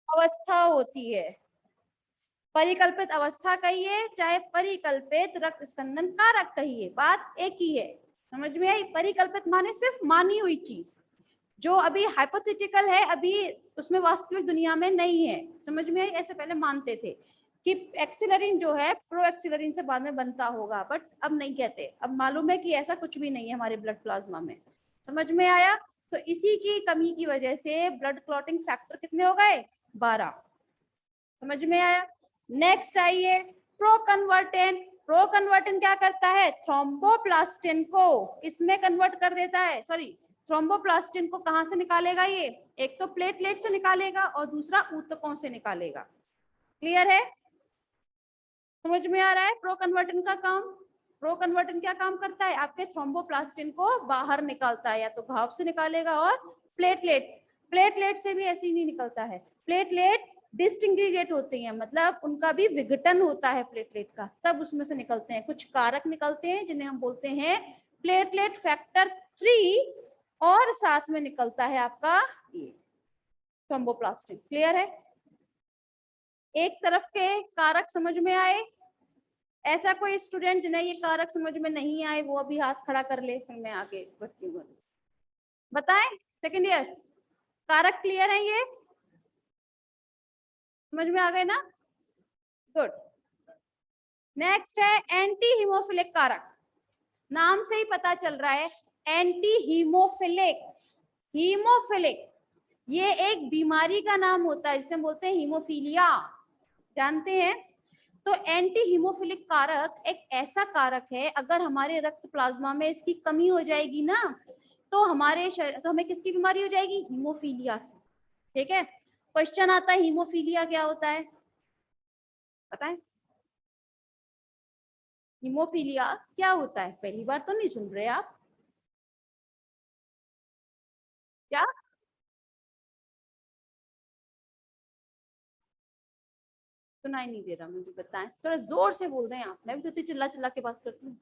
[SPEAKER 1] अवस्था होती है। परिकल्पित अवस्था कहिए चाहे परिकल्पित रक्त स्कंदन कारक कहिए, बात एक ही है। समझ में आई? परिकल्पित माने सिर्फ मानी हुई चीज जो अभी हाइपोथेटिकल है, अभी उसमें वास्तविक दुनिया में नहीं है। समझ में आई? ऐसे पहले मानते थे कि एक्सिलरीन जो है प्रो एक्सिलरीन से बाद में बनता होगा, बट अब नहीं कहते। अब मालूम है कि ऐसा कुछ भी नहीं है हमारे ब्लड प्लाज्मा में। समझ में आया? तो इसी की कमी की वजह से ब्लड क्लॉटिंग फैक्टर कितने हो गए? 12। समझ में आया? नेक्स्ट आइए प्रोकन्वर्टेन। प्रोकन्वर्टेन क्या करता है? थ्रोम्बोप्लास्टिन को इसमें कन्वर्ट कर देता है। सॉरी, थ्रोम्बोप्लास्टिन को कहां से निकालेगा? ये एक तो प्लेटलेट से निकालेगा और दूसरा ऊतकों से निकालेगा। क्लियर है? समझ में आ रहा है प्रोकन्वर्टेन का काम? प्रोकन्वर्टेन क्या काम करता है? आपके थ्रोम्बोप्लास्टिन को बाहर निकालता है, या तो घाव से निकालेगा, और प्लेटलेट, प्लेटलेट से भी ऐसे ही नहीं निकलता है। प्लेटलेट डिस्टिंग्रिगेट होती हैं, मतलब उनका भी विघटन होता है प्लेटलेट का, तब उसमें से निकलते हैं कुछ कारक निकलते हैं जिन्हें हम बोलते हैं प्लेटलेट फैक्टर 3, और साथ में निकलता है आपका ये थ्रोम्बोप्लास्टिन। क्लियर है? एक तरफ के कारक समझ में आए? ऐसा कोई स्टूडेंट जिन्हें ये कारक समझ में नहीं आए वो अभी हाथ खड़ा कर ले, फिर मैं आगे बढ़ती हूँ। बताएं सेकंड ईयर, कारक क्लियर है? ये समझ में आ गए ना? गुड। नेक्स्ट है एंटी हीमोफिलिक कारक। नाम से ही पता चल रहा है एंटी हीमोफिलिक। हीमोफिलिक ये एक बीमारी का नाम होता है जिसे बोलते हैं हीमोफीलिया, जानते हैं? तो एंटी हीमोफिलिक कारक एक ऐसा कारक है, अगर हमारे रक्त प्लाज्मा में इसकी कमी हो जाएगी ना, तो हमारे शरीर, तो हमें किसकी बीमारी हो जाएगी? हीमोफीलिया की। ठीक है, क्वेश्चन आता है हीमोफीलिया क्या होता है, बताएं। हीमोफीलिया क्या होता है? पहली बार तो नहीं सुन रहे आप क्या? सुनाई नहीं दे रहा मुझे, बताएं, थोड़ा जोर से बोल दें आप, मैं भी तो इतनी चिल्ला चिल्ला के बात करती हूँ।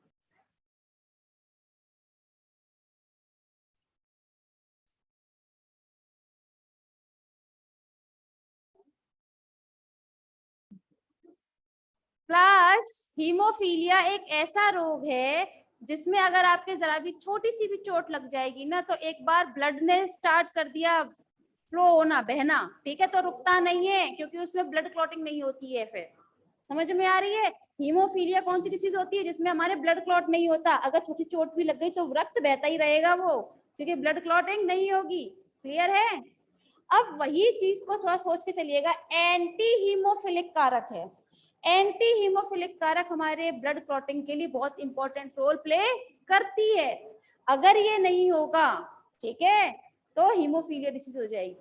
[SPEAKER 1] प्लस हीमोफीलिया एक ऐसा रोग है जिसमें अगर आपके जरा भी छोटी सी भी चोट लग जाएगी ना, तो एक बार ब्लड ने स्टार्ट कर दिया फ्लो होना, बहना, ठीक है, तो रुकता नहीं है, क्योंकि उसमें ब्लड क्लॉटिंग नहीं होती है। फिर समझ में आ रही है? हीमोफीलिया कौन सी डिसीज होती है? जिसमें हमारे ब्लड क्लॉट नहीं होता, अगर छोटी चोट भी लग गई तो रक्त बहता ही रहेगा वो, क्योंकि ब्लड क्लॉटिंग नहीं होगी। क्लियर है? अब वही चीज को थोड़ा सोच के चलिएगा, एंटी हीमोफिलिक कारक है। एंटी हीमोफिलिक कारक हमारे ब्लड क्लॉटिंग के लिए बहुत इंपॉर्टेंट रोल प्ले करती है। अगर ये नहीं होगा ठीक है, तो हीमोफीलिया डिसीज हो जाएगी,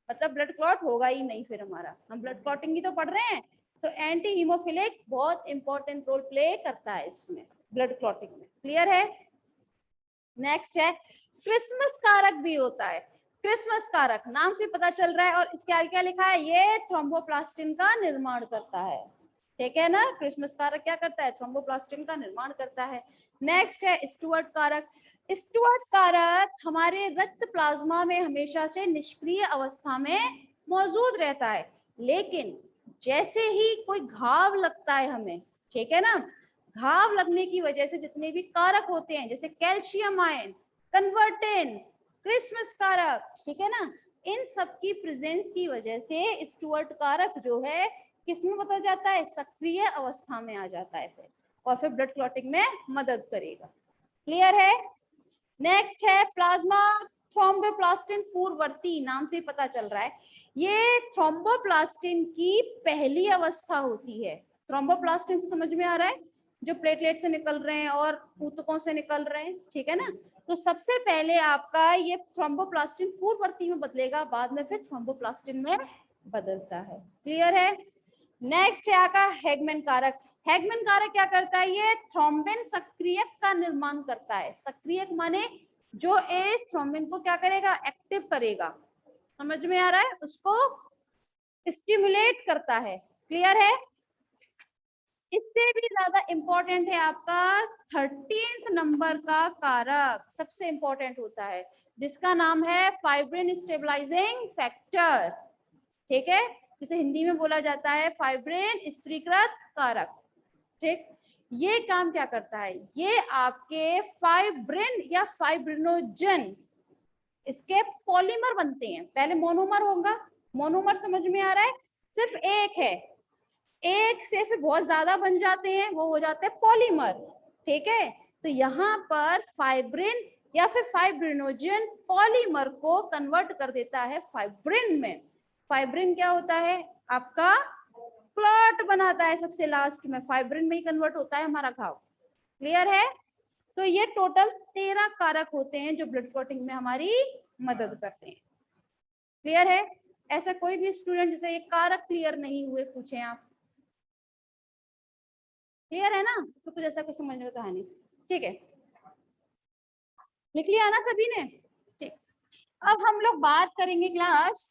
[SPEAKER 1] मतलब ब्लड क्लॉट होगा ही नहीं फिर हमारा, हम ब्लड क्लॉटिंग ही तो पढ़ रहे हैं। तो एंटी हीमोफिलिक बहुत इंपॉर्टेंट रोल प्ले करता है इसमें, ब्लड क्लॉटिंग में। क्लियर है? नेक्स्ट है क्रिसमस कारक भी होता है। क्रिसमस कारक नाम से पता चल रहा है, और इसके आगे क्या लिखा है, ये थ्रोम्बोप्लास्टिन का निर्माण करता है। ठीक है ना, क्रिसमस कारक क्या करता है, थ्रोम्बोप्लास्टिन का निर्माण करता है। नेक्स्ट है स्टुअर्ट कारक। स्टुअर्ट कारक हमारे रक्त प्लाज्मा में हमेशा से निष्क्रिय अवस्था में मौजूद रहता है, लेकिन जैसे ही कोई घाव लगता है हमें, ठीक है ना, घाव लगने की वजह से जितने भी कारक होते हैं, जैसे कैल्शियम आयन, कन्वर्टिन, क्रिसमस कारक, ठीक है ना, इन सब की प्रेजेंस की वजह से स्टुअर्ट कारक जो है किसमें बदल जाता है, सक्रिय अवस्था में आ जाता है फिर, और फिर ब्लड क्लॉटिंग में मदद करेगा। क्लियर है? नेक्स्ट है प्लाज्मा थ्रोम्बोप्लास्टिन पूर्ववर्ती, नाम से पता चल रहा है, ये थ्रोम्बोप्लास्टिन की पहली अवस्था होती है। थ्रोम्बोप्लास्टिन तो समझ में आ रहा है, जो प्लेटलेट से निकल रहे हैं और ऊतकों से निकल रहे हैं, ठीक है ना। तो सबसे पहले आपका ये थ्रोम्बोप्लास्टिन पूर्ववर्ती में बदलेगा, बाद में फिर थ्रोम्बोप्लास्टिन में बदलता है। क्लियर है? नेक्स्ट है आपका हैगमैन कारक। हैगमैन कारक क्या करता है, ये थ्रोम्बिन सक्रियक का निर्माण करता है। सक्रियक माने जो इस थ्रोम्बिन को क्या करेगा, एक्टिव करेगा, समझ में आ रहा है, उसको स्टिमुलेट करता है। क्लियर है? इससे भी ज्यादा इंपॉर्टेंट है आपका 13th नंबर का कारक, सबसे इंपॉर्टेंट होता है, जिसका नाम है फाइब्रिन स्टेबलाइजिंग फैक्टर। ठीक है, जिसे हिंदी में बोला जाता है फाइब्रिन स्थिरीकृत कारक। ठीक, ये काम क्या करता है, ये आपके फाइब्रिन या फाइब्रिनोजन, इसके पॉलीमर बनते हैं। पहले मोनोमर होगा, मोनोमर समझ में आ रहा है, सिर्फ एक है, एक से फिर बहुत ज्यादा बन जाते हैं, वो हो जाते हैं पॉलीमर। ठीक है, तो यहाँ पर फाइब्रिन या फिर फाइब्रिनोजन पॉलीमर को कन्वर्ट कर देता है फाइब्रिन में। फाइब्रिन क्या होता है आपका, क्लॉट बनाता है सबसे लास्ट में, फाइब्रिन में ही कन्वर्ट होता है हमारा घाव। क्लियर है? तो ये टोटल 13 कारक होते हैं जो ब्लड क्लॉटिंग में हमारी मदद करते हैं। क्लियर है? ऐसा कोई भी स्टूडेंट जिसे ये कारक क्लियर नहीं हुए पूछे आप। क्लियर है ना, तो कुछ ऐसा कुछ समझने का है नहीं। ठीक है, लिख लिया ना सभी ने? ठीक, अब हम लोग बात करेंगे क्लास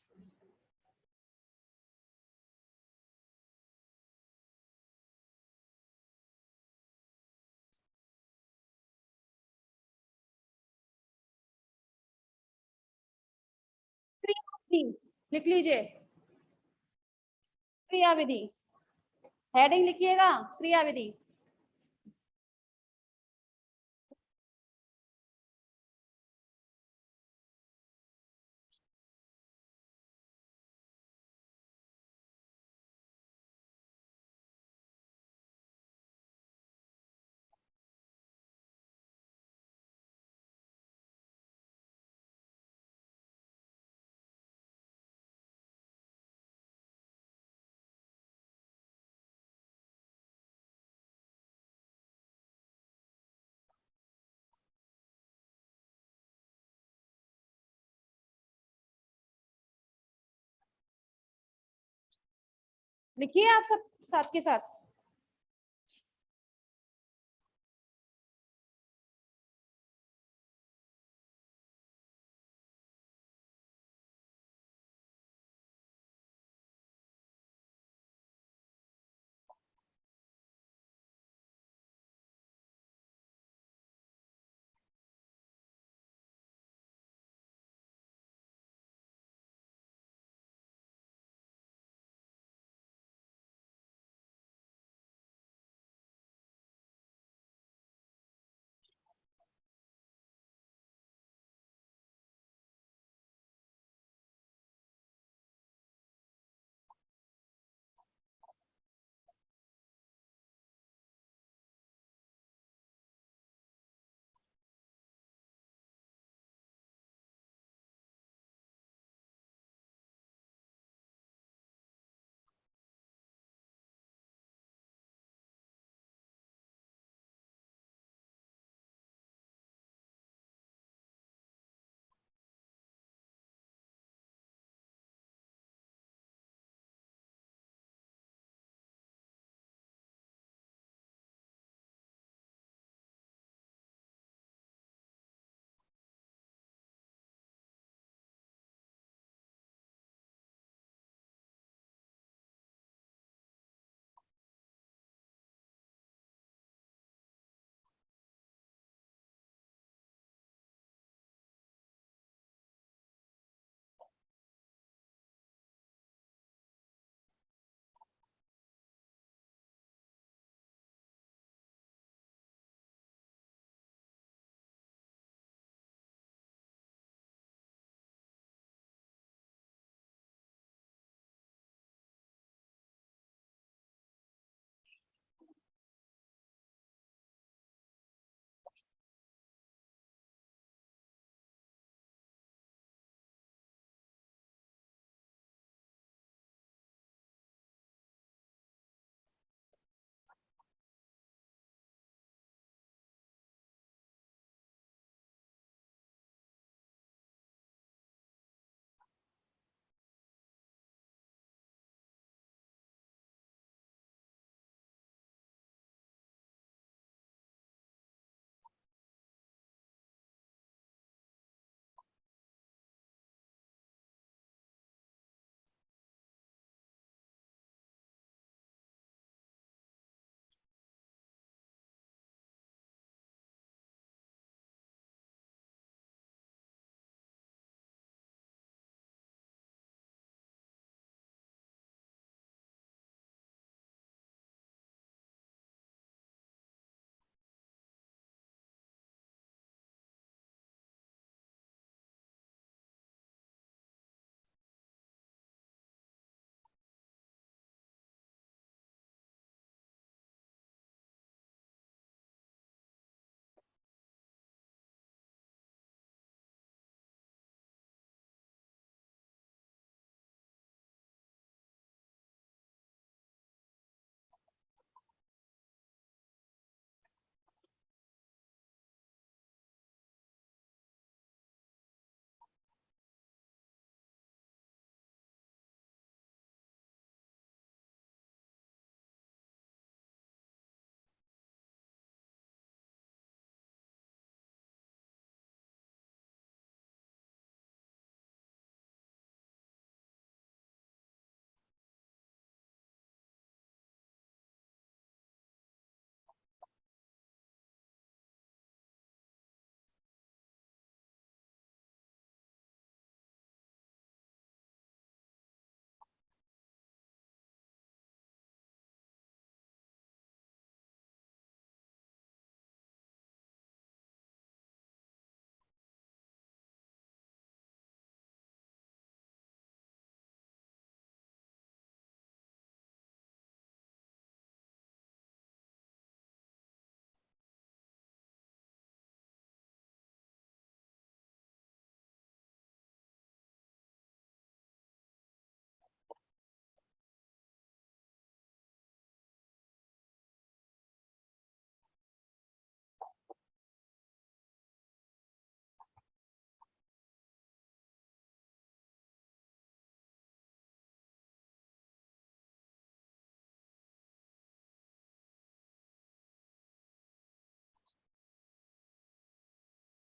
[SPEAKER 1] क्रियाविधि। लिख लीजिए, क्रियाविधि, हेडिंग लिखिएगा क्रियाविधि। लिखिए आप सब साथ के साथ।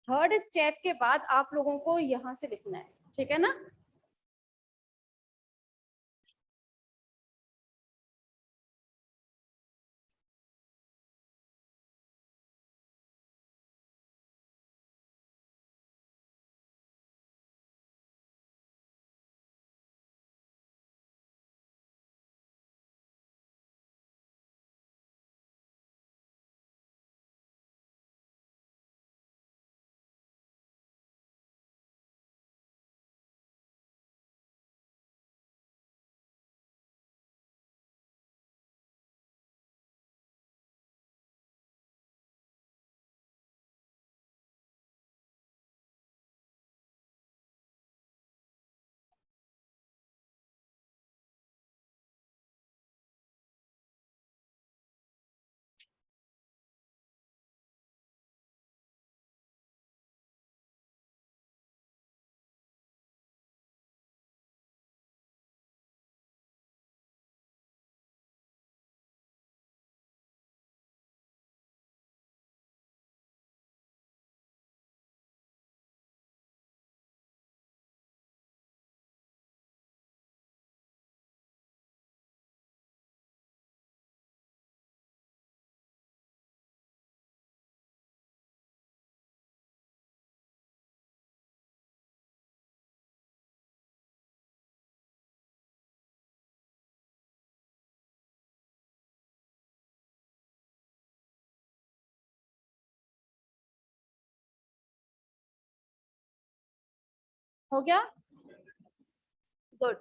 [SPEAKER 1] थर्ड स्टेप के बाद आप लोगों को यहां से लिखना है, ठीक है ना। हो गया, गुड।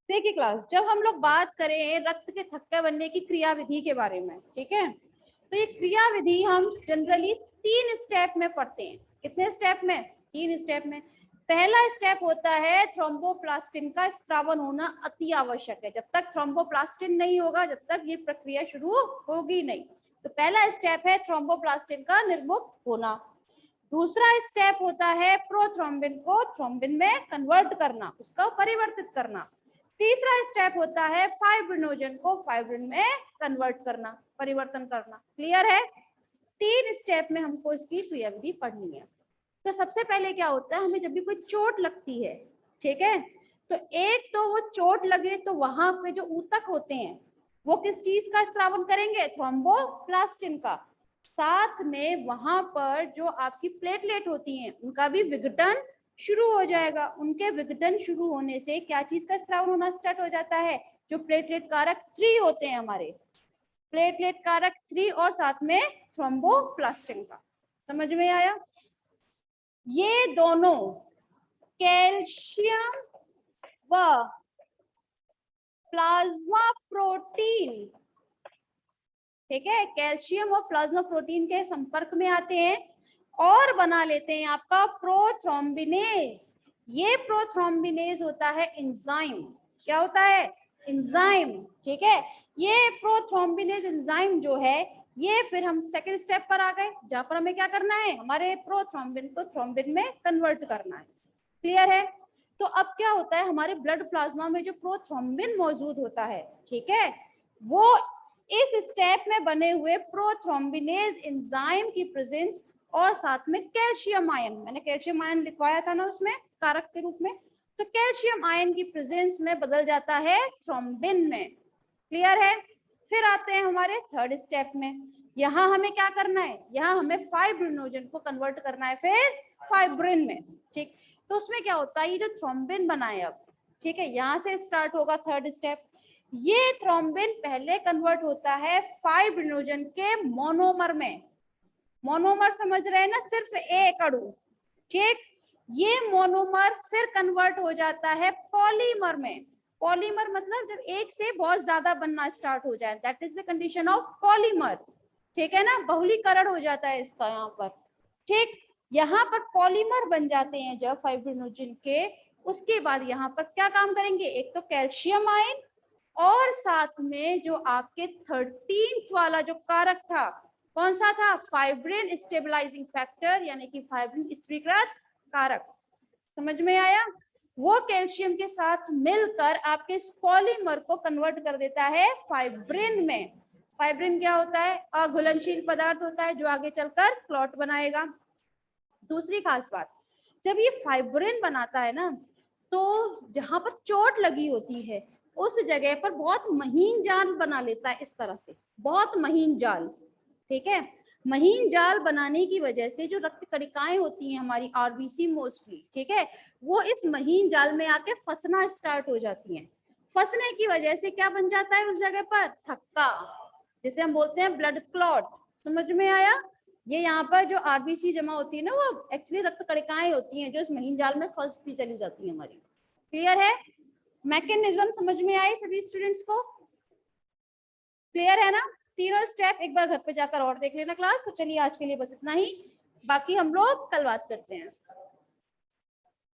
[SPEAKER 1] देखिए क्लास, जब हम लोग बात करें रक्त के थक्के बनने की क्रिया विधि के बारे में, ठीक है, तो ये क्रिया विधि हम जनरली 3 स्टेप में पढ़ते हैं। कितने स्टेप में? 3 स्टेप में। पहला स्टेप होता है थ्रोम्बोप्लास्टिन का स्त्रावन होना अति आवश्यक है। जब तक थ्रोम्बोप्लास्टिन नहीं होगा, जब तक ये प्रक्रिया शुरू होगी नहीं। तो पहला स्टेप है थ्रोम्बोप्लास्टिन का निर्मुक्त होना। दूसरा स्टेप होता है प्रोथ्रोम्बिन को थ्रोम्बिन में कन्वर्ट करना, उसका परिवर्तित करना। तीसरा स्टेप होता है फाइब्रिनोजन को फाइब्रिन में कन्वर्ट करना, परिवर्तन करना। क्लियर है? 3 स्टेप में हमको इसकी क्रियाविधि पढ़नी है। तो सबसे पहले क्या होता है, हमें जब भी कोई चोट लगती है, ठीक है, तो एक तो वो चोट लगे तो वहां पे जो ऊतक होते हैं वो किस चीज का स्त्रावन करेंगे? थ्रोम्बोप्लास्टिन का। साथ में वहां पर जो आपकी प्लेटलेट होती हैं उनका भी विघटन शुरू हो जाएगा। उनके विघटन शुरू होने से क्या चीज का स्त्रावन होना स्टार्ट हो जाता है? जो प्लेटलेट कारक 3 होते हैं हमारे, प्लेटलेट कारक 3 और साथ में थ्रोम्बोप्लास्टिन का। समझ में आया? ये दोनों कैल्शियम व प्लाज्मा प्रोटीन, ठीक है, कैल्शियम और प्लाज्मा प्रोटीन के संपर्क में आते हैं और बना लेते हैं आपका प्रोथ्रोम्बिनेज। ये प्रोथ्रोम्बिनेज होता है एंजाइम। क्या होता है? एंजाइम, ठीक है। ये प्रोथ्रोम्बिनेज एंजाइम जो है, ये फिर हम सेकंड स्टेप पर आ गए, जहां पर हमें क्या करना है? हमारे प्रोथ्रोम्बिन को थ्रोम्बिन में कन्वर्ट करना है। क्लियर है? तो अब क्या होता है, हमारे ब्लड प्लाज्मा में जो प्रोथ्रोम्बिन मौजूद होता है, ठीक है, वो इस स्टेप में बने हुए प्रोथ्रोम्बिनेज एंजाइम की प्रेजेंस और साथ में कैल्शियम आयन, मैंने कैल्शियम आयन लिखवाया था ना उसमें कारक के रूप में, तो कैल्शियम आयन की प्रेजेंस में बदल जाता है थ्रोम्बिन में। क्लियर है? फिर आते हैं हमारे थर्ड स्टेप में। यहाँ हमें क्या करना है? यहाँ हमें फाइब्रिनोजन को कन्वर्ट करना है फिर फाइब्रिन में, ठीक। तो उसमें क्या होता है, ये जो थ्रोम्बिन बना है अब, ठीक है, यहाँ से स्टार्ट होगा थर्ड स्टेप। ये थ्रोम्बिन पहले कन्वर्ट होता है फाइब्रिनोजन के मोनोमर में। मोनोमर समझ रहे हैं ना, सिर्फ एक अणु, ठीक। ये मोनोमर फिर कन्वर्ट हो जाता है पॉलीमर में। पॉलीमर मतलब जब एक से बहुत ज्यादा बनना स्टार्ट हो जाए, that is the condition of polymer, ठीक है ना, बहुलीकरण हो जाता है इसका यहाँ पर, ठीक। यहाँ पर पॉलीमर बन जाते हैं जब फाइब्रिनोजन के, उसके बाद यहाँ पर क्या काम करेंगे? एक तो कैल्शियम आयन और साथ में जो आपके 13th वाला जो कारक था, कौन सा था? फाइब्रिन स्टेबलाइजिंग फैक्टर, यानी कि फाइब्रिन स्थिरीकरण कारक। समझ में आया? वो कैल्शियम के साथ मिलकर आपके पॉलीमर को कन्वर्ट कर देता है फाइब्रिन में। फाइब्रिन क्या होता है? अघुलनशील पदार्थ होता है जो आगे चलकर क्लॉट बनाएगा। दूसरी खास बात, जब ये फाइब्रिन बनाता है ना, तो जहां पर चोट लगी होती है उस जगह पर बहुत महीन जाल बना लेता है, इस तरह से बहुत महीन जाल। ठीक है, महीन जाल बनाने की वजह से जो रक्त कणिकाएं होती हैं हमारी आरबीसी मोस्टली, ठीक है, वो इस महीन जाल में आके फंसना स्टार्ट हो जाती हैं। फंसने की वजह से क्या बन जाता है उस जगह पर? थक्का, जिसे हम बोलते हैं ब्लड क्लॉट। समझ में आया? ये यहाँ पर जो आरबीसी जमा होती है ना, वो एक्चुअली रक्त कणिकाएं होती हैं जो इस महीन जाल में फंसती चली जाती है हमारी। क्लियर है? मैकेनिज्म समझ में आई सभी स्टूडेंट्स को? क्लियर है ना? तीनों स्टेप एक बार घर पे जाकर और देख लेना क्लास। तो चलिए आज के लिए बस इतना ही, बाकी हम लोग कल बात करते हैं।